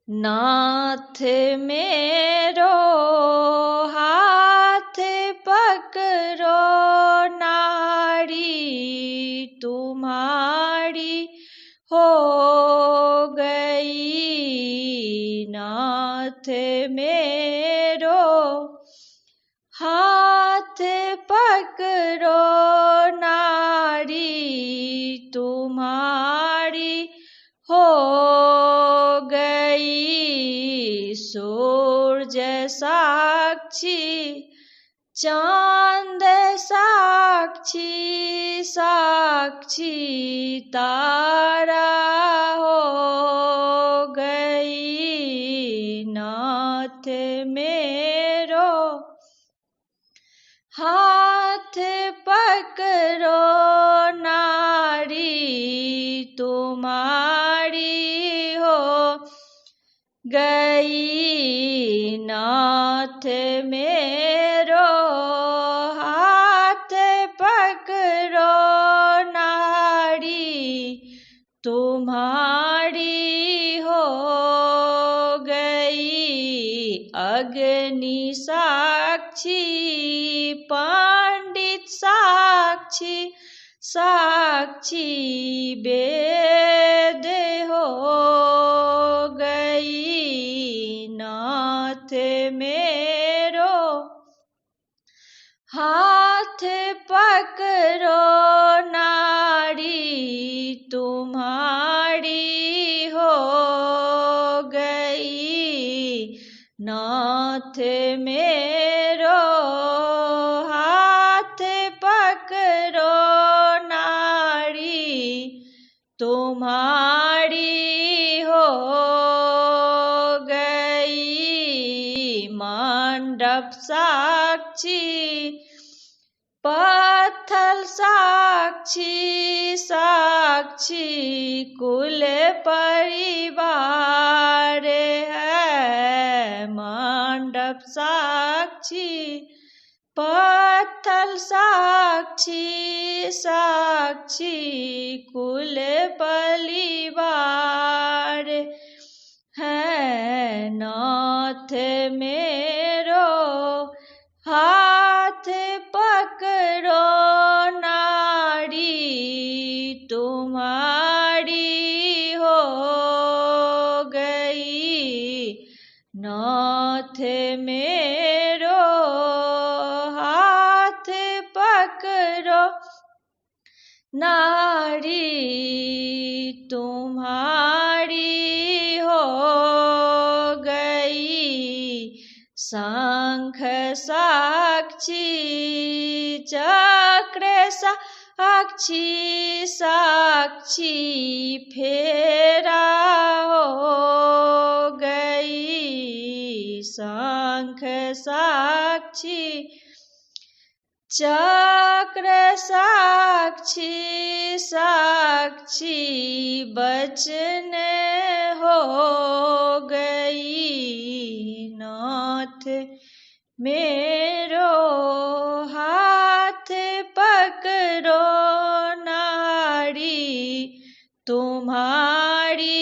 नाथ मेरो हाथ पकड़ो, नाड़ी तुम्हारी हो गई। नाथ मेरो हाथ पकड़ो, नाड़ी तुम्हारी हो गई। सूरज साक्षी, चांद साक्षी, साक्षी तारा हो गई। नाथ मेरो हाथ पकड़ो, नाड़ी तुम्हारी हो गई। नाथ मेरो हाथ पकड़ो, नाड़ी तुम्हारी हो गई। अग्नि साक्षी, पंडित साक्षी, साक्षी वेद हो गई। नाथ मेरो हाथ पकड़ो, नाड़ी तुम्हारी हो गई। नाथ मेरो हाथ पकड़ो, नाड़ी तुम्हारी हो गई। मंडप साक्षी, पत्थर साक्षी, साक्षी कुल परिवार है। मंडप साक्षी, पत्थर साक्षी, साक्षी कुल परिवार है। नाथ मेरो हाथ पकड़ो, नाड़ी तुम्हारी हो गई। नाथ मेरो हाथ पकड़ो, नाड़ी तुम्हारी हो गई। शंख साक्षी, चक्र साक्षी, साक्षी फेरा हो गई। शंख साक्षी, चक्र साक्षी, साक्षी बचन हो गई। नाथ मेरो हाथ पकड़ो, नाड़ी तुम्हारी